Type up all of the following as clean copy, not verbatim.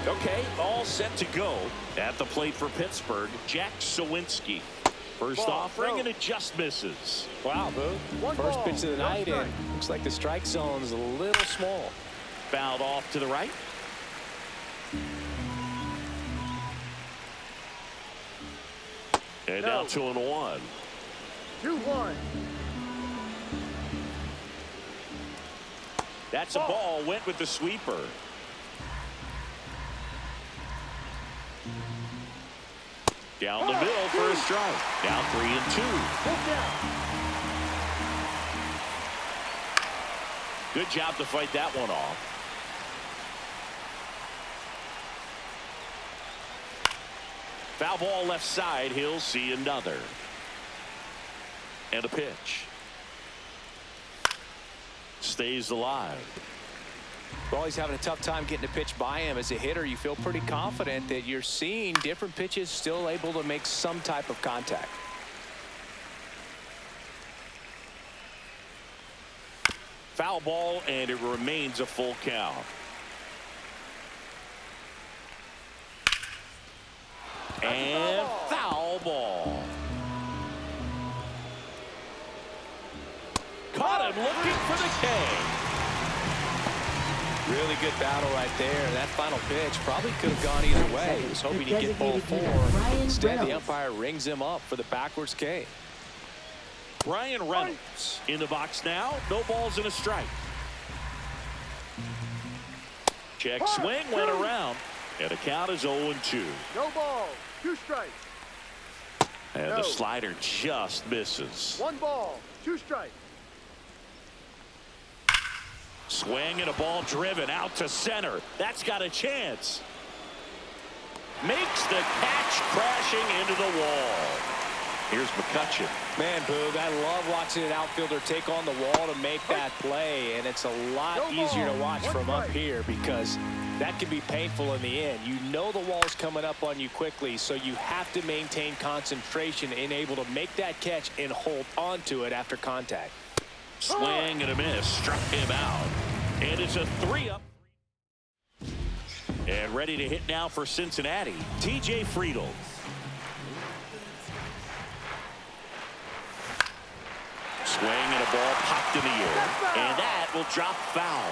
Okay, all set to go. At the plate for Pittsburgh, Jack Sawinski. First offering, and it just misses. Wow, Boog. First pitch of the night, and looks like the strike zone's a little small. Fouled off to the right. And now 2-1. 2-1. That's a ball. Went with the sweeper. Down the middle for a strike. Now 3-2. Good job to fight that one off. Foul ball left side. He'll see another. And a pitch. Stays alive. Well, he's having a tough time getting a pitch by him. As a hitter, you feel pretty confident that you're seeing different pitches still able to make some type of contact. Foul ball, and it remains a full count. And foul ball. Caught him looking for the K. Really good battle right there. That final pitch probably could have gone either way. He was hoping he'd get ball 4. Instead, the umpire rings him up for the backwards K. Brian Reynolds in the box now. No balls and a strike. Check swing, went around. And the count is 0-2. No ball, 2 strikes. And the slider just misses. 1 ball, 2 strikes. Swing and a ball driven out to center. That's got a chance. Makes the catch, crashing into the wall. Here's McCutcheon. Man, Boog, I love watching an outfielder take on the wall to make that play, and it's a lot easier to watch from up here because that can be painful in the end. You know the wall's coming up on you quickly, so you have to maintain concentration and able to make that catch and hold onto it after contact. Swing and a miss. Struck him out. And it's a 3-up. And ready to hit now for Cincinnati, TJ Friedl. Swing and a ball popped in the air. And that will drop foul.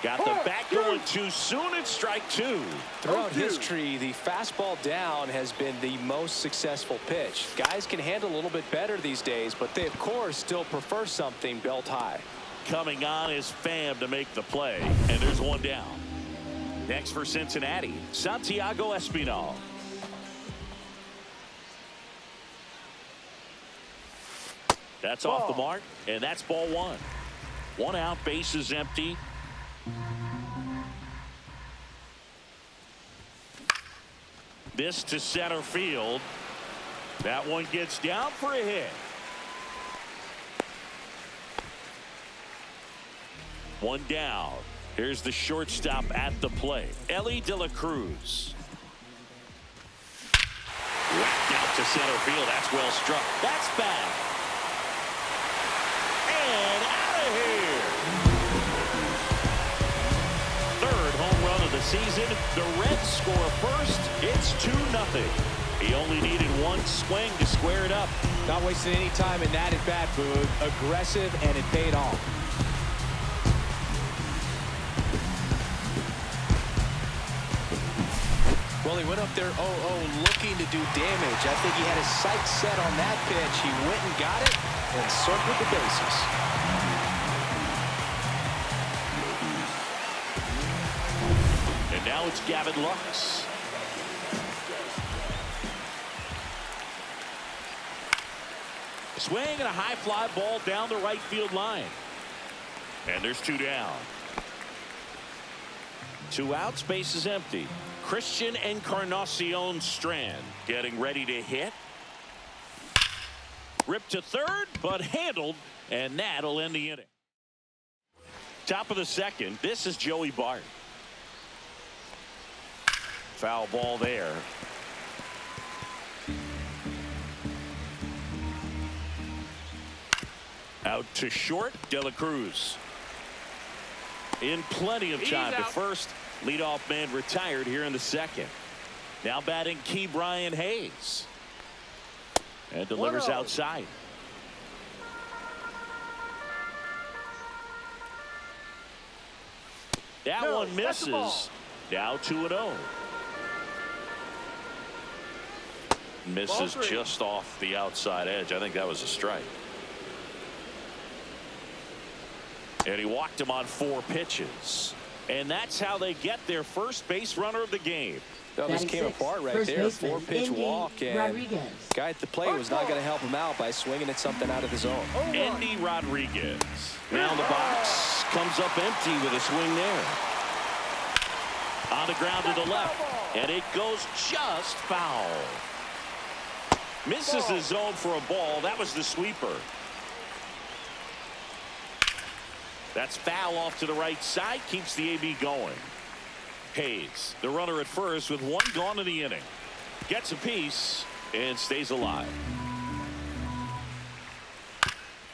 Got the bat going too soon. It's strike 2. Throughout history, the fastball down has been the most successful pitch. Guys can handle a little bit better these days, but they, of course, still prefer something belt high. Coming on is Pham to make the play, and there's 1 down. Next for Cincinnati, Santiago Espinal. That's off the mark, and that's ball 1. 1 out, bases empty. This to center field. That one gets down for a hit. 1 down. Here's the shortstop at the plate, Ellie De La Cruz. Whacked out to center field. That's well struck. That's back. And out of here. 3rd home run of the season. The Reds score first. It's 2-0. He only needed 1 swing to square it up. Not wasting any time in that at bat, Boog. Aggressive, and it paid off. Well, he went up there 0-0 looking to do damage. I think he had his sights set on that pitch. He went and got it and circled the bases. And now it's Gavin Lux. Swing and a high fly ball down the right field line. And there's 2 down. 2 outs, base is empty. Christian Encarnacion Strand getting ready to hit. Ripped to 3rd, but handled, and that'll end the inning. Top of the 2nd, this is Joey Bart. Foul ball there. Out to short, De La Cruz. in plenty of time to first. Leadoff man retired here in the second. Now batting Key Brian Hayes. And delivers outside. That one misses. Now 2-0. Misses just off the outside edge. I think that was a strike. And he walked him on 4 pitches. And that's how they get their first base runner of the game. Well, this came apart right there. 4-pitch walk, and guy at the plate was not going to help him out by swinging at something out of the zone. Andy Rodriguez. Now in the box. Comes up empty with a swing there. On the ground to the left. And it goes just foul. Misses the zone for a ball. That was the sweeper. That's foul off to the right side. Keeps the AB going. Hayes, the runner at first with 1 gone in the inning. Gets a piece and stays alive.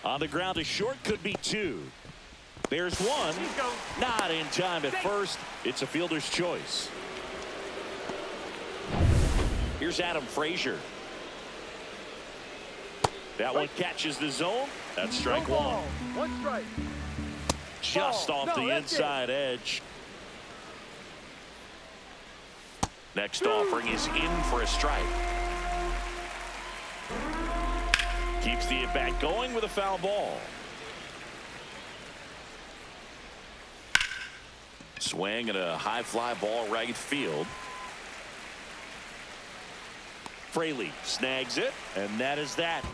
On the ground to short, could be 2. There's 1. Not in time at first. It's a fielder's choice. Here's Adam Frazier. That one catches the zone. That's strike 1. 1 strike. Just off the inside edge. Next offering is in for a strike. Keeps the at-bat going with a foul ball. Swing and a high fly ball right field. Fraley snags it, and that is that.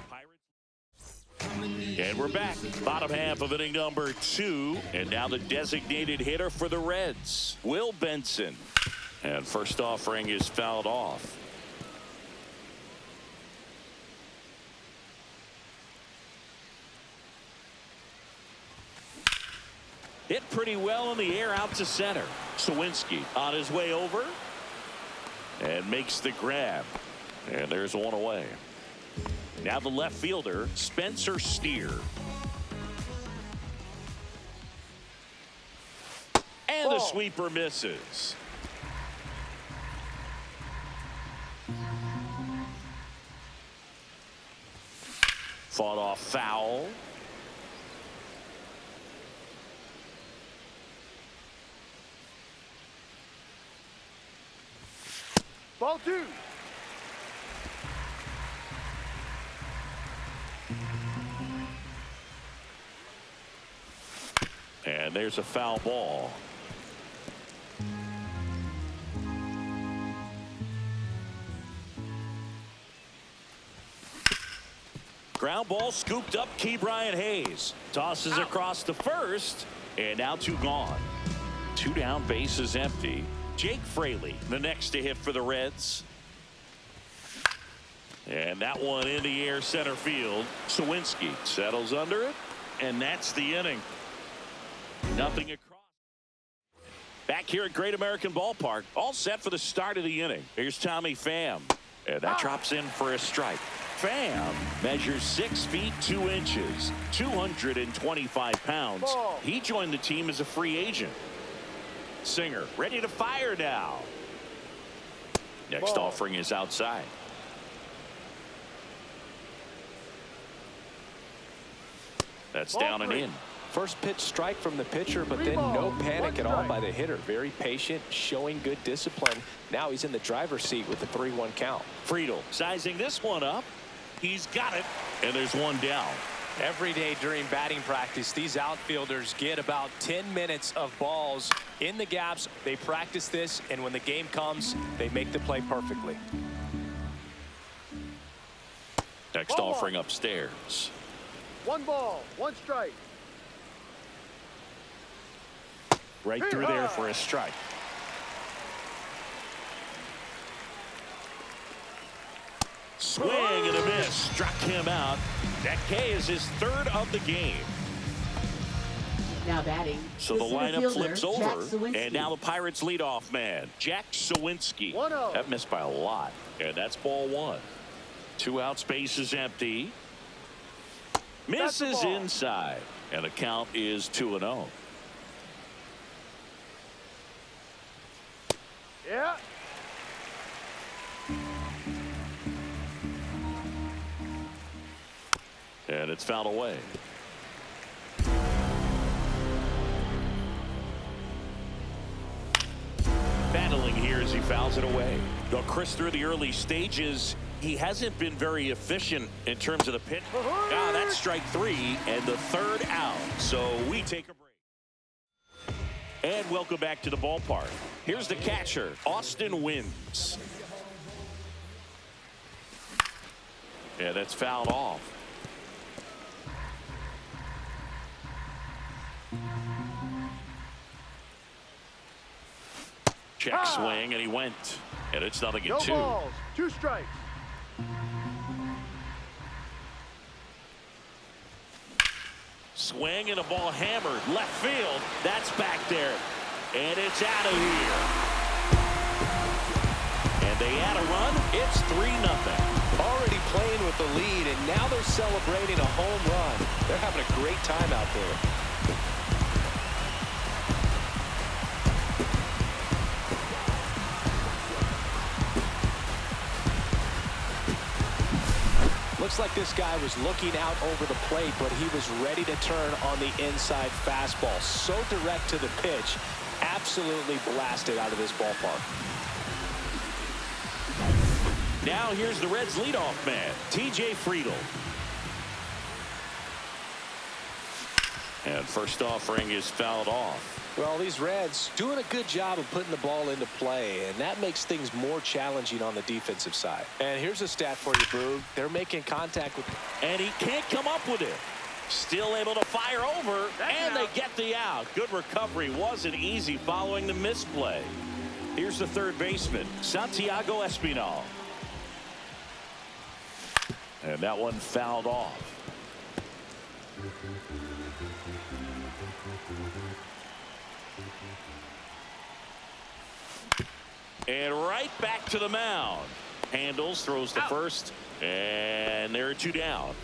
And we're back. Bottom half of inning number 2. And now the designated hitter for the Reds, Will Benson. And first offering is fouled off. Hit pretty well in the air out to center. Sawinski on his way over. And makes the grab. And there's 1 away. Now the left fielder, Spencer Steer. And the sweeper misses. Fought off foul. Ball 2. And there's a foul ball. Ground ball scooped up. Key Brian Hayes tosses across to first, and now 2 gone. 2 down, bases empty. Jake Fraley, the next to hit for the Reds. And that one in the air center field. Sawinski settles under it, and that's the inning. Nothing across. Back here at Great American Ballpark, all set for the start of the inning. Here's Tommy Pham, and that drops in for a strike. Pham measures 6 feet 2 inches, 225 pounds. He joined the team as a free agent. Singer ready to fire now. Next offering is outside. That's down and in. First pitch strike from the pitcher, but then no panic at all by the hitter. Very patient, showing good discipline. Now he's in the driver's seat with the 3-1 count. Friedel sizing this one up. He's got it, and there's 1 down. Every day during batting practice, these outfielders get about 10 minutes of balls in the gaps. They practice this, and when the game comes, they make the play perfectly. Next offering upstairs. 1 ball, 1 strike. Right through there for a strike. Swing and a miss. Struck him out. That K is his 3rd of the game. Now batting. So the lineup flips over, and now the Pirates leadoff man, Jack Sawinski. 1-0. That missed by a lot, and that's ball 1. 2 outs, base is empty. Misses inside, and the count is 2-0. Yeah. And it's fouled away. Battling here as he fouls it away. Though Chris, through the early stages, he hasn't been very efficient in terms of the pitch. That's strike 3 and the third out. So we take a break. And welcome back to the ballpark. Here's the catcher, Austin Wins. Yeah, that's fouled off. Check swing, and he went. And it's 0-2. No balls. 2 strikes. Swing and a ball hammered. Left field. That's back there. And it's out of here. And they add a run. It's 3-0. Already playing with the lead, and now they're celebrating a home run. They're having a great time out there. Looks like this guy was looking out over the plate, but he was ready to turn on the inside fastball. So direct to the pitch. Absolutely blasted out of this ballpark. Now here's the Reds leadoff man, T.J. Friedl. And first offering is fouled off. Well, these Reds doing a good job of putting the ball into play, and that makes things more challenging on the defensive side. And here's a stat for you, Boog. They're making contact with... And he can't come up with it. Still able to fire over, and they get the out. Good recovery. Wasn't easy following the misplay. Here's the third baseman, Santiago Espinal. And that one fouled off. And right back to the mound. Handles, throws to first, and there are 2 down.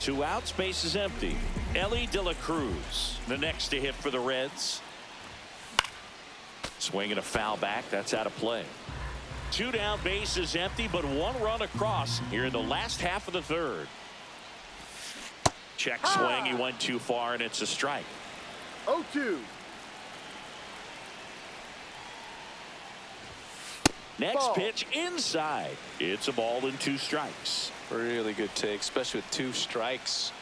2 outs, base is empty. Ellie De La Cruz, the next to hit for the Reds. Swinging a foul back, that's out of play. 2 down, base is empty, but 1 run across here in the last half of the third. Check swing, he went too far, and it's a strike. 0-2. Next pitch inside. It's a ball and 2 strikes. Really good take, especially with 2 strikes.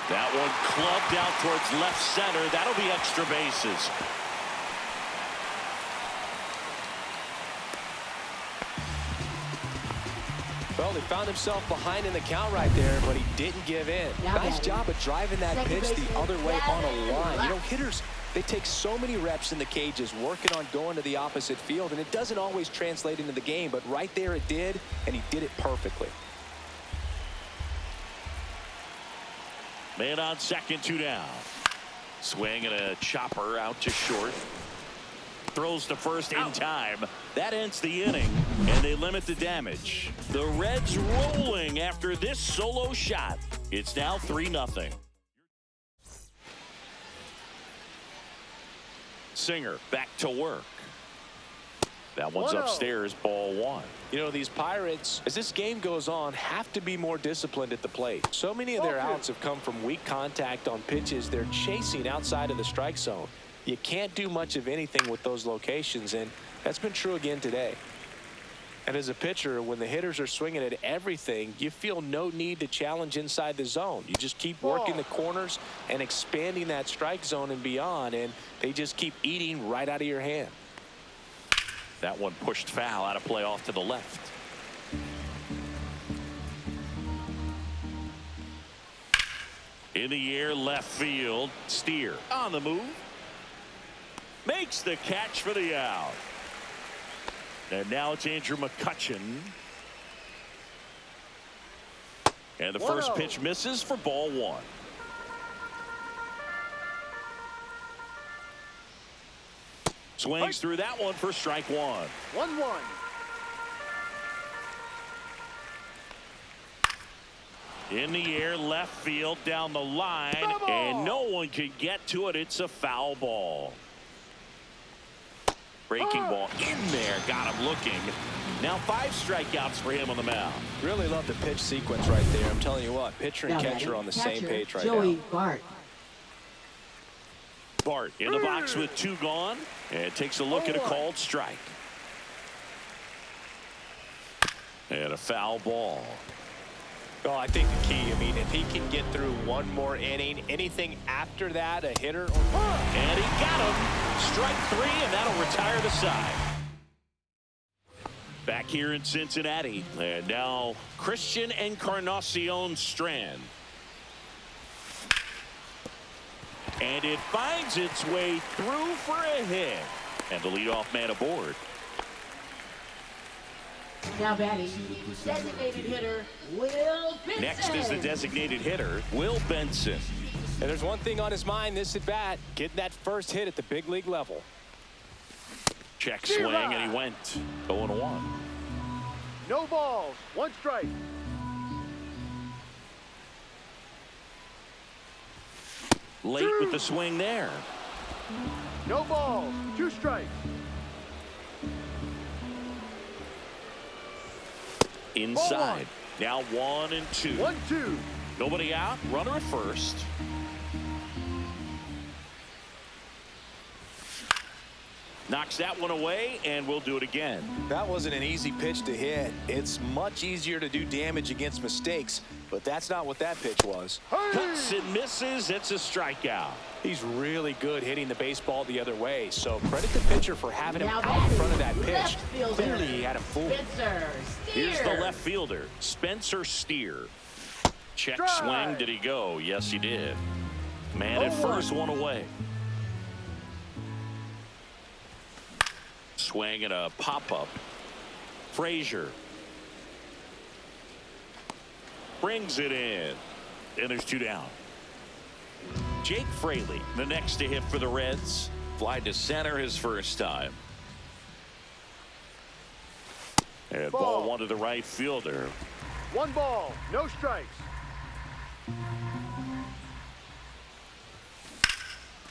That one clubbed out towards left center. That'll be extra bases. Well, he found himself behind in the count right there, but he didn't give in. Nice job of driving that pitch the other way on a line. You know, hitters, they take so many reps in the cages working on going to the opposite field, and it doesn't always translate into the game, but right there it did, and he did it perfectly. Man on second, 2 down. Swing and a chopper out to short. Throws to first in time. That ends the inning, and they limit the damage. The Reds rolling after this solo shot. It's now 3-0. Singer back to work. That one's upstairs, ball 1. You know, these Pirates, as this game goes on, have to be more disciplined at the plate. So many of their outs have come from weak contact on pitches they're chasing outside of the strike zone. You can't do much of anything with those locations, and that's been true again today. And as a pitcher, when the hitters are swinging at everything, you feel no need to challenge inside the zone. You just keep working the corners and expanding that strike zone and beyond, and they just keep eating right out of your hand. That one pushed foul, out of play off to the left. In the air, left field. Steer on the move. Makes the catch for the out. And now it's Andrew McCutchen. And the first pitch misses for ball 1. Swings through that one for strike 1. 1-1. In the air, left field, down the line, and no one can get to it. It's a foul ball. Breaking ball in there. Got him looking. Now 5 strikeouts for him on the mound. Really love the pitch sequence right there. I'm telling you what, pitcher and catcher on the same page right Joey now. Bart. Bart in the box with 2 gone. And takes a look at a called strike. And a foul ball. Well, I think the key, I mean, if he can get through one more inning, anything after that, a hitter. And he got him. Strike 3, and that'll retire the side. Back here in Cincinnati. And now Christian Encarnacion Strand. And it finds its way through for a hit. And the leadoff man aboard. Now batting, designated hitter, Will Benson. Next is the designated hitter, Will Benson. And there's one thing on his mind this at bat, getting that first hit at the big league level. Check swing, and he went 0-1. No balls. 1 strike. Late with the swing there. No balls. 2 strikes. Inside. Now 1 and 2. 1-2. Nobody out. Runner at first. Knocks that one away, and we'll do it again. That wasn't an easy pitch to hit. It's much easier to do damage against mistakes, but that's not what that pitch was. Cuts and misses. It's a strikeout. He's really good hitting the baseball the other way, so credit the pitcher for having him out in front of that pitch. Clearly, he had him fooled. Spencer Here's the Steer. left fielder, Spencer Steer. Check Drive. swing. Did he go? Yes, he did. Man at first, 1 away. Swing and a pop-up. Frazier brings it in, and there's 2 down. Jake Fraley, the next to hit for the Reds. Fly to center his first time. And ball 1 to the right fielder. 1 ball. No strikes.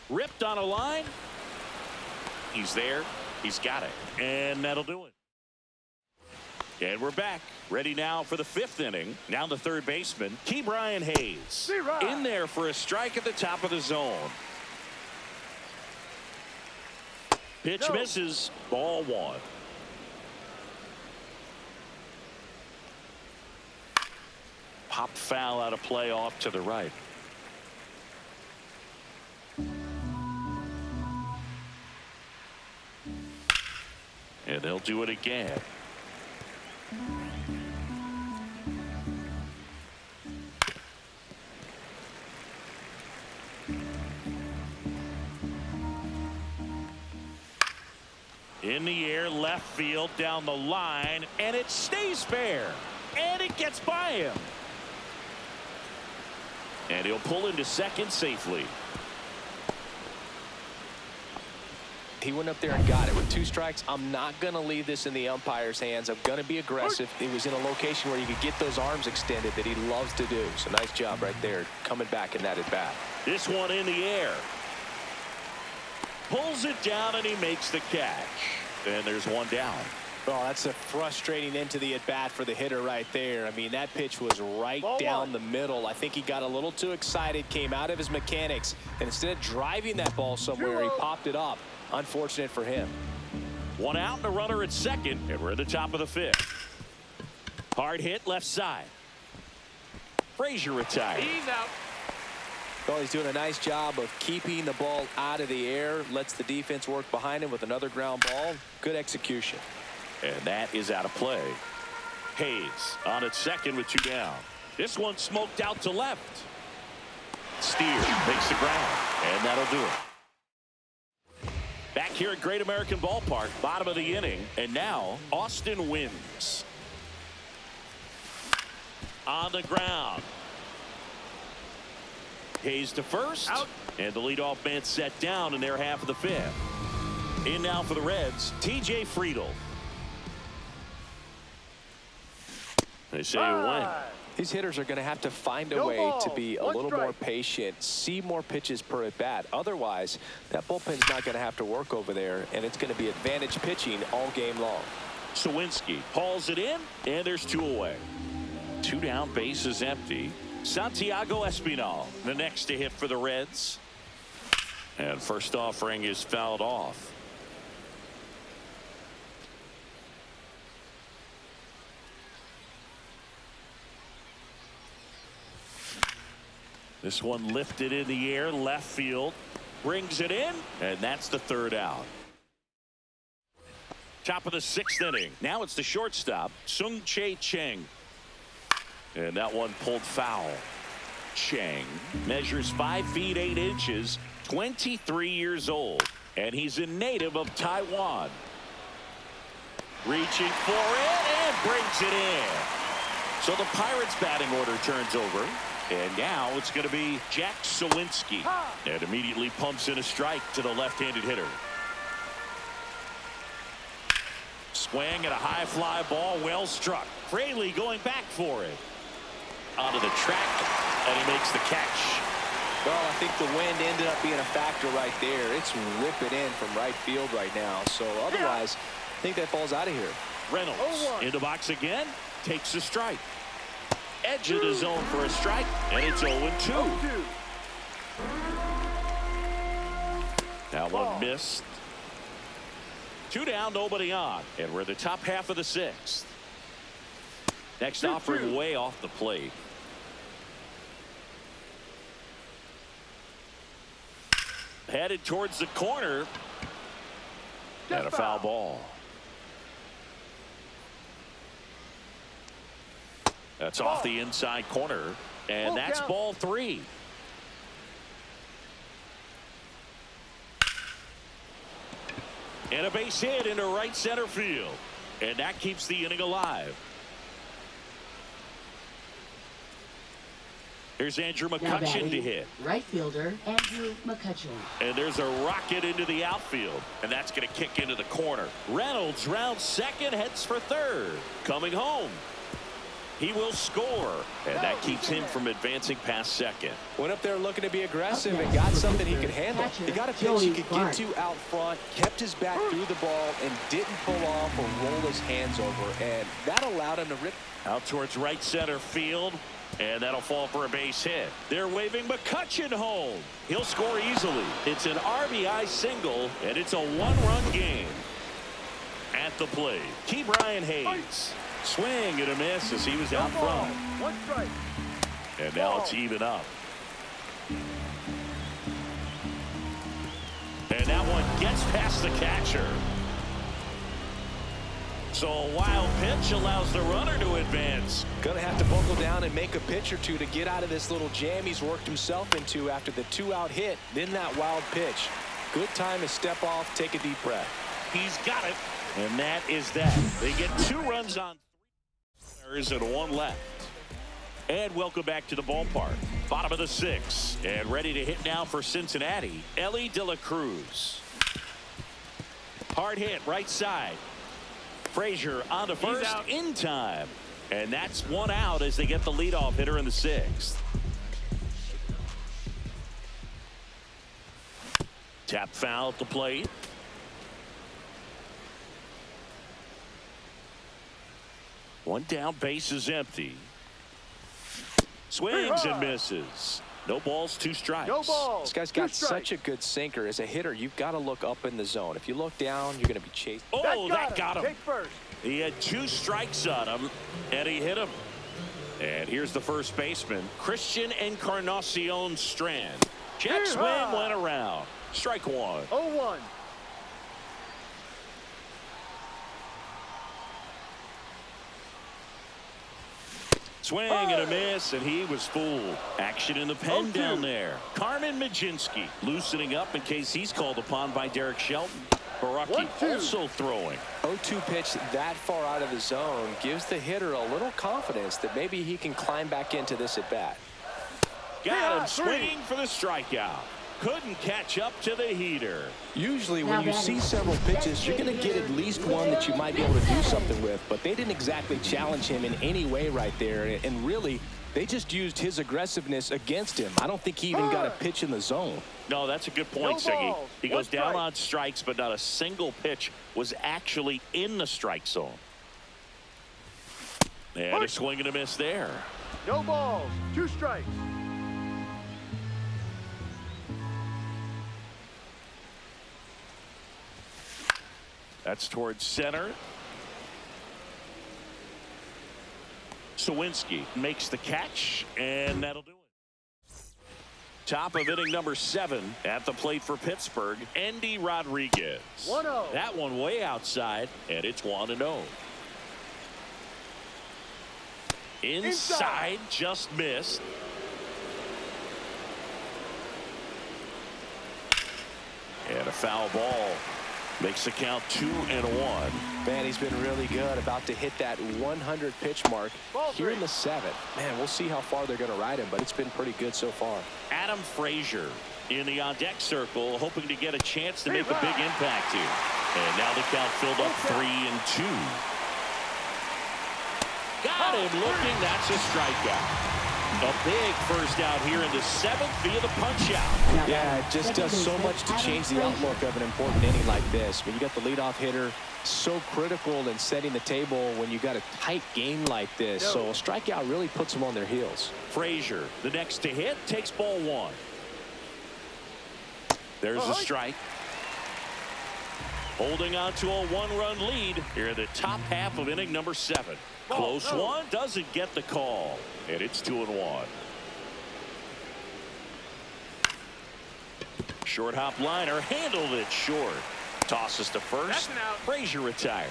Ripped on a line. He's there. He's got it. And that'll do it. And we're back. Ready now for the 5th inning. Now the third baseman, Ke'Bryan Hayes. In there for a strike at the top of the zone. Pitch misses. Ball 1. Popped foul out of play off to the right. And they'll do it again. In the air, left field, down the line, and it stays fair. And it gets by him. And he'll pull into second safely. He went up there and got it with 2 strikes. I'm not going to leave this in the umpire's hands. I'm going to be aggressive. He was in a location where you could get those arms extended that he loves to do. So nice job right there coming back in that at bat. This one in the air. Pulls it down, and he makes the catch. And there's 1 down. Oh, that's a frustrating end to the at bat for the hitter right there. I mean, that pitch was right down the middle. I think he got a little too excited, came out of his mechanics, and instead of driving that ball somewhere, he popped it up. Unfortunate for him. 1 out and a runner at second, and we're at the top of the 5th. Hard hit left side. Frazier retired. He's out. Well, he's doing a nice job of keeping the ball out of the air. Lets the defense work behind him with another ground ball. Good execution. And that is out of play. Hayes on at second with 2 down. This one smoked out to left. Steer makes the ground, and that'll do it. Back here at Great American Ballpark, bottom of the inning, and now Austin wins. On the ground. Hayes to first, Out. and the leadoff man set down in their half of the 5th. In now for the Reds, T.J. Friedl. They say you win. These hitters are going to have to find a way to be a little more patient, see more pitches per at bat. Otherwise, that bullpen's not going to have to work over there, and it's going to be advantage pitching all game long. Sawinski hauls it in, and there's 2 away. 2 down, base is empty. Santiago Espinal, the next to hit for the Reds. And first offering is fouled off. This one lifted in the air, left field, brings it in, and that's the 3rd out. Top of the 6th inning. Now it's the shortstop, Sung-Chae Cheng. And that one pulled foul. Cheng measures 5 feet 8 inches, 23 years old, and he's a native of Taiwan. Reaching for it and brings it in. So the Pirates batting order turns over. And now it's going to be Jack Sawinski. And immediately pumps in a strike to the left-handed hitter. Swing at a high fly ball, well struck. Fraley going back for it. Onto the track, and he makes the catch. Well, I think the wind ended up being a factor right there. It's ripping in from right field right now. So otherwise, I think that ball's out of here. Reynolds in the box again, takes a strike. Edge of the zone for a strike, and it's 0-2. That one missed. 2 down, nobody on, and we're the top half of the 6th. Next offering way off the plate. Headed towards the corner, and a foul ball. That's off the inside corner, and that's ball 3. And a base hit into right center field, and that keeps the inning alive. Here's Andrew McCutchen to hit. Right fielder Andrew McCutchen. And there's a rocket into the outfield, and that's going to kick into the corner. Reynolds rounds second, heads for third. Coming home. He will score, and that keeps him from advancing past second. Went up there looking to be aggressive and got something he could handle. He got a pitch he could get to out front, kept his back through the ball, and didn't pull off or roll his hands over, and that allowed him to rip. Out towards right center field, and that'll fall for a base hit. They're waving McCutchen home. He'll score easily. It's an RBI single, and it's a 1-run game. At the plate, Key Brian Hayes. Swing and a miss as he was out front. 1 strike. And now it's even up. And that one gets past the catcher. So a wild pitch allows the runner to advance. Gonna have to buckle down and make a pitch or two to get out of this little jam he's worked himself into after the 2-out hit, then that wild pitch. Good time to step off, take a deep breath. He's got it, and that is that. They get 2 runs on 3 runners and 1 left. And welcome back to the ballpark. Bottom of the 6th, and ready to hit now for Cincinnati, Ellie De La Cruz. Hard hit, right side. Frazier on to first in time. And that's 1 out as they get the leadoff hitter in the 6th. Tap foul at the plate. One down, base is empty. Swings and misses. No balls, 2 strikes. No balls. This guy's got such a good sinker. As a hitter, you've got to look up in the zone. If you look down, you're going to be chased. Oh, that got him. Take first. He had 2 strikes on him, and he hit him. And here's the first baseman, Christian Encarnacion Strand. Check swing went around. Strike 1. 0-1. Swing and a miss, and he was fooled. Action in the pen 0-2. down there. Carmen Majinski loosening up in case he's called upon by Derek Shelton. Baraki 1-2. also throwing. 0-2 pitch that far out of the zone gives the hitter a little confidence that maybe he can climb back into this at bat. Got him swinging for the strikeout. couldn't catch up to the heater. Usually when you see several pitches, you're going to get at least one that you might be able to do something with. But they didn't exactly challenge him in any way right there. And really, they just used his aggressiveness against him. I don't think he even got a pitch in the zone. No, that's a good point, Siggy. He goes down on strikes, but not a single pitch was actually in the strike zone. And a swing and a miss there. No balls. 2 strikes. That's towards center. Sawinski makes the catch, and that'll do it. Top of inning number 7 at the plate for Pittsburgh, Andy Rodriguez. 1-0. That one way outside, and it's 1-0. Inside, just missed. And a foul ball. Makes the count 2-1. Man, he's been really good. About to hit that 100 pitch mark here in the 7th. Man, we'll see how far they're going to ride him, but it's been pretty good so far. Adam Frazier in the on-deck circle, hoping to get a chance to make a big impact here. And now the count filled up 3-2. Got him looking. That's a strikeout. A big first out here in the 7th via the punch-out. Yeah, it just does so much to change the outlook of an important inning like this. When you got the leadoff hitter, so critical in setting the table when you got a tight game like this. So a strikeout really puts them on their heels. Frazier, the next to hit, takes ball 1. There's a strike. Holding on to a 1-run lead here in the top half of inning number 7. Close one, doesn't get the call. And it's 2-1. Short hop liner, handled it short. Tosses to first. Frazier retired.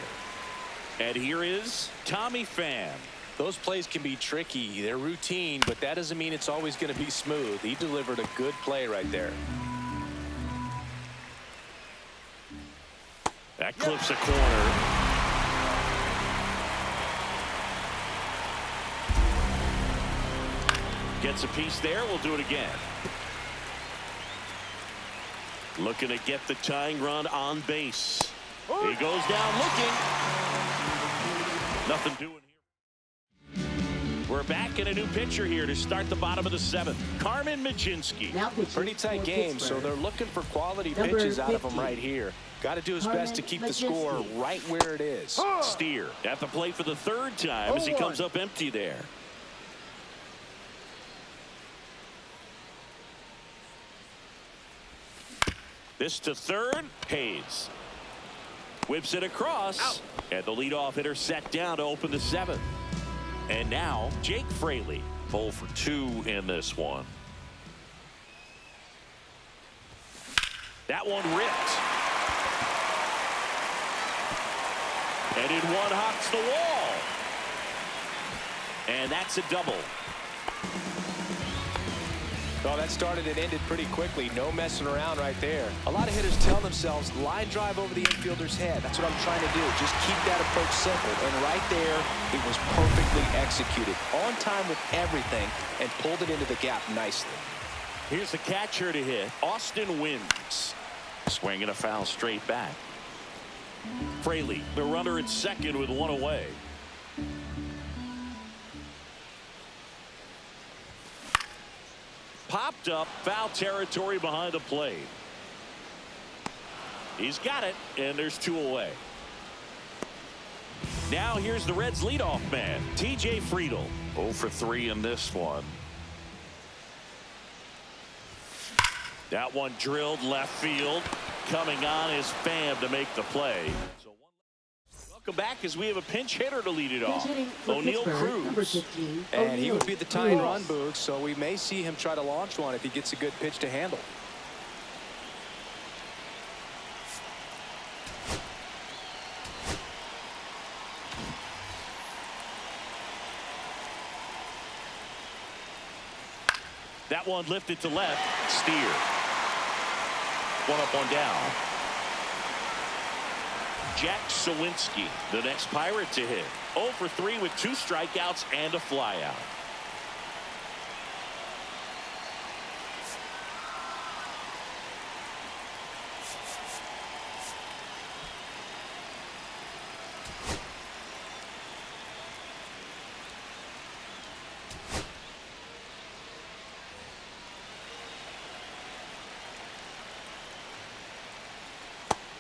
And here is Tommy Pham. Those plays can be tricky. They're routine, but that doesn't mean it's always going to be smooth. He delivered a good play right there. That clips a corner. Gets a piece there. We'll do it again. Looking to get the tying run on base. He goes down looking. Nothing doing here. We're back in a new pitcher here to start the bottom of the 7th. Carmen Majinski. Pretty tight game, so they're looking for quality pitches out of him right here. Got to do his best to keep the score right where it is. Steer at the plate for the 3rd time as he comes up empty there. This to 3rd, Hayes. Whips it across, and the leadoff hitter set down to open the 7th. And now, Jake Fraley, 0 for 2 in this one. That one ripped. And in one hops the wall. And that's a double. Well, that started and ended pretty quickly. No messing around right there. A lot of hitters tell themselves, line drive over the infielder's head. That's what I'm trying to do. Just keep that approach simple. And right there, it was perfectly executed. On time with everything, and pulled it into the gap nicely. Here's the catcher to hit. Austin wins. Swinging a foul straight back. Fraley, the runner at 2nd with 1 away. Popped up, foul territory behind the plate. He's got it, and there's 2 away. Now here's the Reds leadoff man, T.J. Friedl. 0 for 3 in this one. That one drilled left field. Coming on is Pham to make the play. So welcome back as we have a pinch hitter to lead it off. O'Neal Cruz. And he would be the tying run, Boog, so we may see him try to launch one if he gets a good pitch to handle. That one lifted to left. Steer. 1 up, 1 down. Jack Sawinski, the next Pirate to hit. 0 for 3 with 2 strikeouts and a flyout.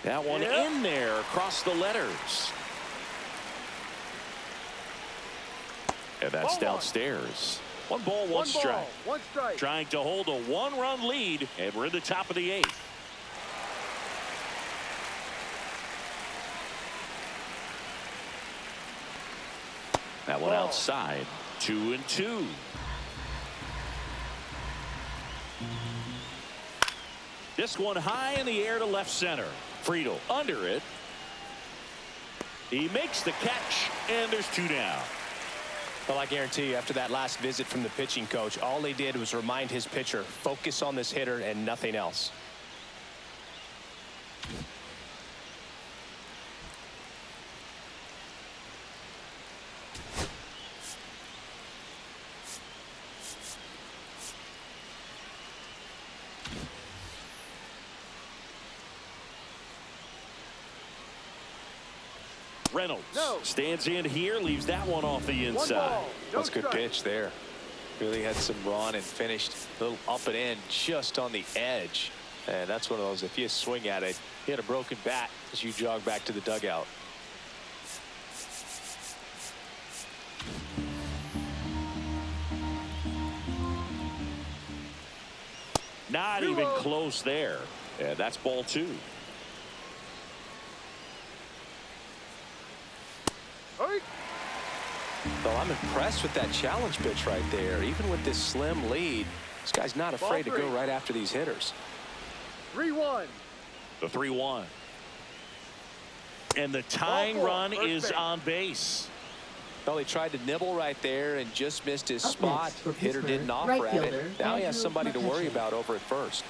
That one in there across the letters. And that's downstairs. 1 ball, 1 strike. 1 strike. Trying to hold a 1-run lead, and we're in the top of the 8th. That one outside. 2-2. This one high in the air to left center. Friedel under it. He makes the catch, and there's 2 down. Well, I guarantee you, after that last visit from the pitching coach, all he did was remind his pitcher, focus on this hitter and nothing else. Reynolds stands in here, leaves that one off the inside. That's a good pitch there. Really had some run and finished a little up and in just on the edge. And that's one of those, if you swing at it, hit a broken bat as you jog back to the dugout. Not even close there. Yeah, that's ball 2. Well, I'm impressed with that challenge pitch right there. Even with this slim lead, this guy's not afraid to go right after these hitters. 3-1. The 3-1. And the tying run is on base. Well, he tried to nibble right there and just missed his spot. Hitter didn't offer at it. Now he has somebody to worry about over at first.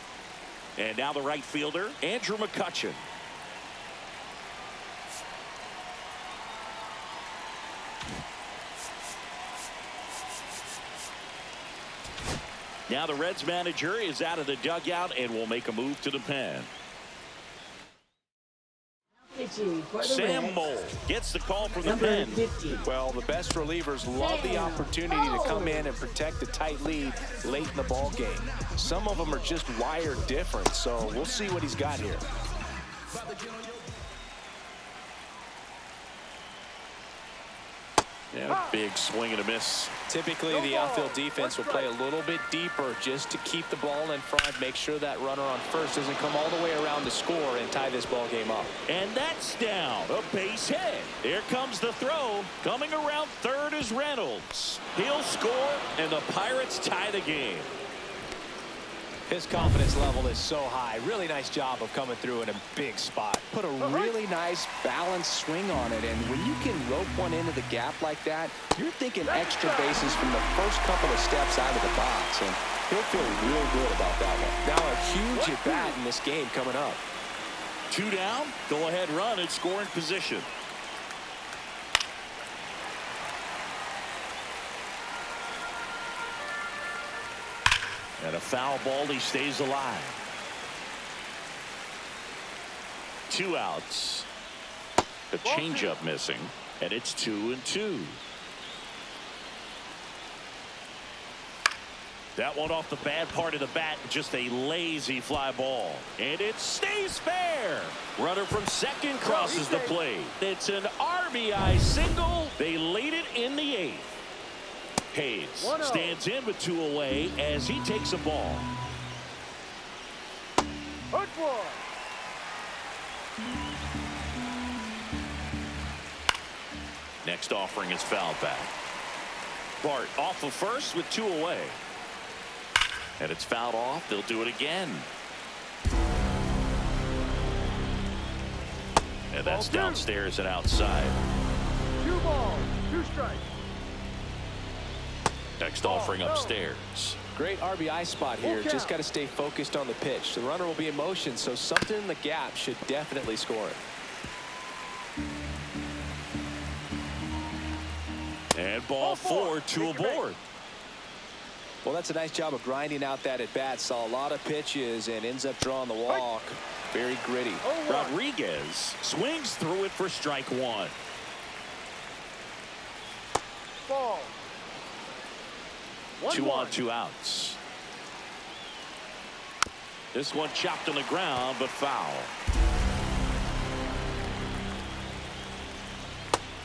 And now the right fielder, Andrew McCutchen. Now the Reds manager is out of the dugout and will make a move to the pen. Sam Mole gets the call from the pen. Well, the best relievers love the opportunity to come in and protect a tight lead late in the ball game. Some of them are just wired different, so we'll see what he's got here. Yeah, big swing and a miss. Typically, the outfield defense will play a little bit deeper just to keep the ball in front, make sure that runner on first doesn't come all the way around to score and tie this ball game up. And that's down. A base hit. Here comes the throw. Coming around third is Reynolds. He'll score, and the Pirates tie the game. His confidence level is so high. Really nice job of coming through in a big spot. Put a really nice balanced swing on it, and when you can rope one into the gap like that, you're thinking extra bases from the first couple of steps out of the box, and he'll feel real good about that one. Now a huge at bat in this game coming up. 2 down. Go ahead run in scoring position. And a foul ball. He stays alive. 2 outs. The changeup missing, and it's 2-2. That one off the bad part of the bat, just a lazy fly ball. And it stays fair. Runner from second crosses the plate. It's an RBI single. They lead it in the 8th. Hayes stands in with 2 away as he takes a ball. Next offering is fouled back. Bart off of first with 2 away. And it's fouled off. They'll do it again. And that's downstairs and outside. 2 balls, 2 strikes. Next offering upstairs. Great RBI spot here. Just got to stay focused on the pitch. The runner will be in motion, so something in the gap should definitely score it. And ball 4, 2 aboard. Well, that's a nice job of grinding out that at bat. Saw a lot of pitches and ends up drawing the walk. Very gritty. Rodriguez swings through it for strike 1. Ball. 2 on, 2 outs. This one chopped on the ground, but foul.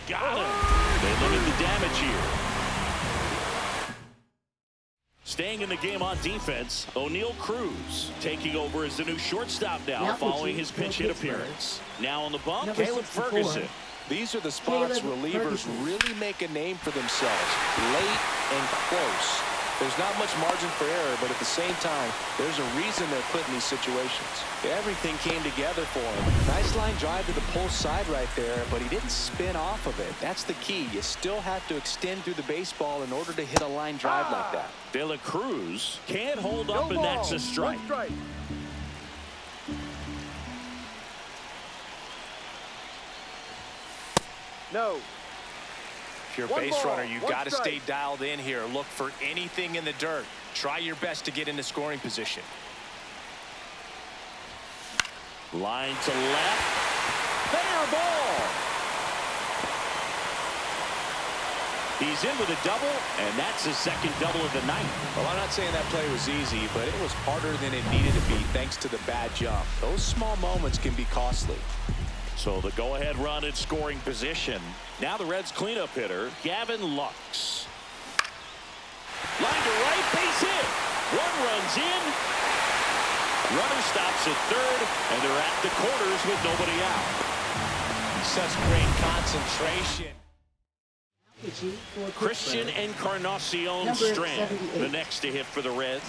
got him. They limit the damage here. Staying in the game on defense, O'Neal Cruz taking over as the new shortstop now following his pinch hit appearance. Now on the bump, Caleb Ferguson. These are the spots relievers really make a name for themselves. Late and close. There's not much margin for error, but at the same time, there's a reason they're put in these situations. Everything came together for him. Nice line drive to the pull side right there, but he didn't spin off of it. That's the key. You still have to extend through the baseball in order to hit a line drive like that. De La Cruz can't hold up, and that's a strike. No. If you're a base runner, you've got to stay dialed in here. Look for anything in the dirt. Try your best to get into scoring position. Line to left. Fair ball. He's in with a double, and that's his second double of the night. Well, I'm not saying that play was easy, but it was harder than it needed to be thanks to the bad jump. Those small moments can be costly. So the go-ahead run in scoring position. Now the Reds cleanup hitter, Gavin Lux. Line to right, base hit. One runs in. Runner stops at third, and they're at the corners with nobody out. Such great concentration. Christian Encarnacion Strand, the next to hit for the Reds.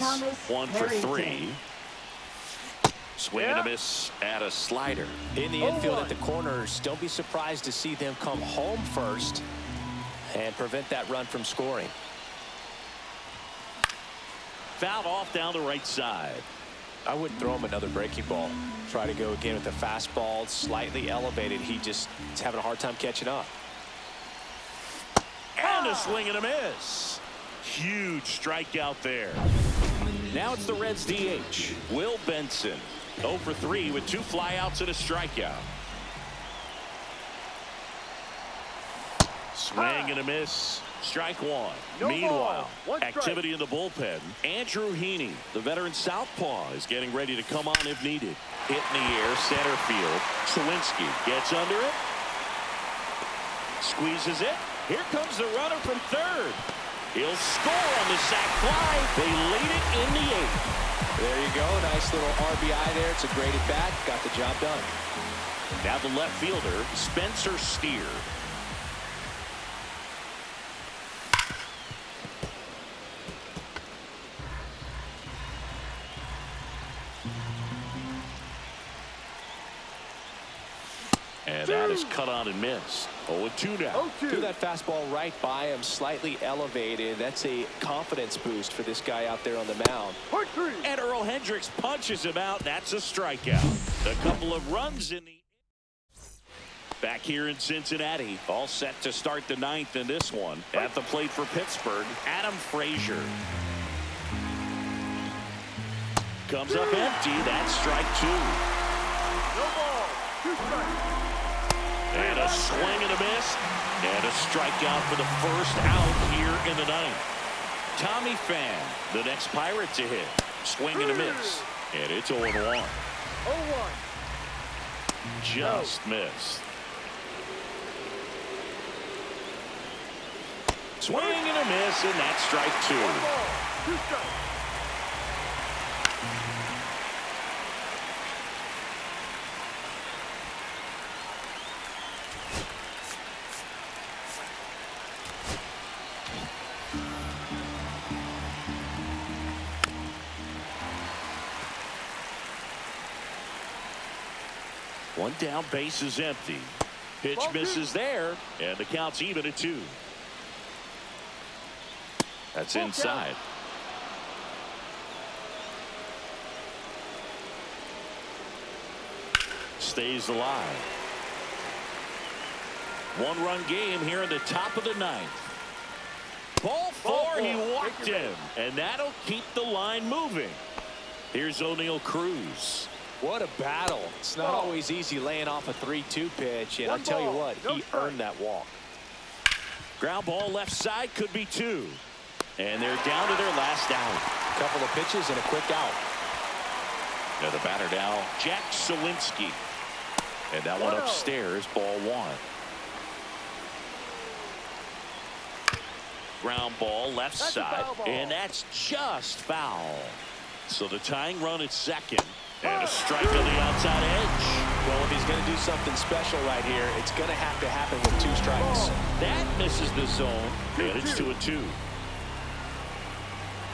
1 for 3. Swing and a miss at a slider. In the infield at the corners, don't be surprised to see them come home first and prevent that run from scoring. Fouled off down the right side. I wouldn't throw him another breaking ball. Try to go again with the fastball, slightly elevated. He's having a hard time catching up. And a swing and a miss. Huge strikeout there. Now it's the Reds DH, Will Benson. 0 for 3 with 2 flyouts and a strikeout. Swing and a miss. Strike one. Meanwhile, activity in the bullpen. Andrew Heaney, the veteran southpaw, is getting ready to come on if needed. Hit in the air, center field. Sawinski gets under it. Squeezes it. Here comes the runner from third. He'll score on the sac fly. They lead it in the 8th. There you go. Nice little RBI there. It's a great at bat. Got the job done. Now the left fielder, Spencer Steer. And that is cut on and missed. 0-2 now. Threw that fastball right by him, slightly elevated. That's a confidence boost for this guy out there on the mound. And Earl Hendricks punches him out. That's a strikeout. A couple of runs in the... Back here in Cincinnati, all set to start the 9th in this one. At the plate for Pittsburgh, Adam Frazier. Comes up empty. That's strike 2. No ball. 2 strikes. And a swing and a miss. And a strikeout for the first out here in the 9th. Tommy Pham, the next Pirate to hit. Swing and a miss. And it's 0-1. 0-1. Just missed. Swing and a miss, and that's strike 2. 1 ball. 2 strikes. One down, base is empty. Pitch misses there, and the count's even at 2. That's inside. Stays alive. 1-run game here in the top of the 9th. Ball 4, he walked him, and that'll keep the line moving. Here's O'Neal Cruz. What a battle. It's not always easy laying off a 3-2 pitch, and I'll tell you what, he earned that walk. Ground ball left side, could be 2. And they're down to their last out. Couple of pitches and a quick out. Now the batter now, Jack Sawinski. And that one upstairs, ball 1. Ground ball left That's a side. foul ball. And that's just foul. So the tying run at second. And a strike on the outside edge. Well, if he's going to do something special right here, it's going to have to happen with 2 strikes. That misses the zone. And it's 2-2.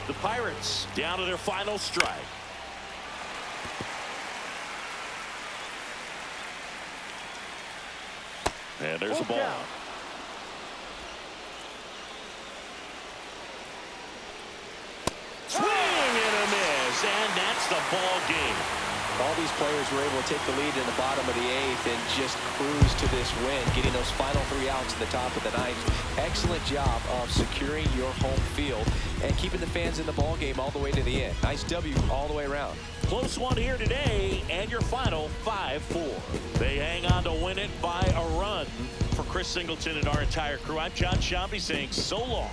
The Pirates down to their final strike. And there's the ball. Swing and a miss, and that's the ball game. All these players were able to take the lead in the bottom of the 8th and just cruise to this win, getting those final 3 outs at the top of the 9th. Excellent job of securing your home field and keeping the fans in the ball game all the way to the end. Nice W all the way around. Close one here today, and your final 5-4. They hang on to win it by a run. For Chris Singleton and our entire crew, I'm John Shambi saying so long.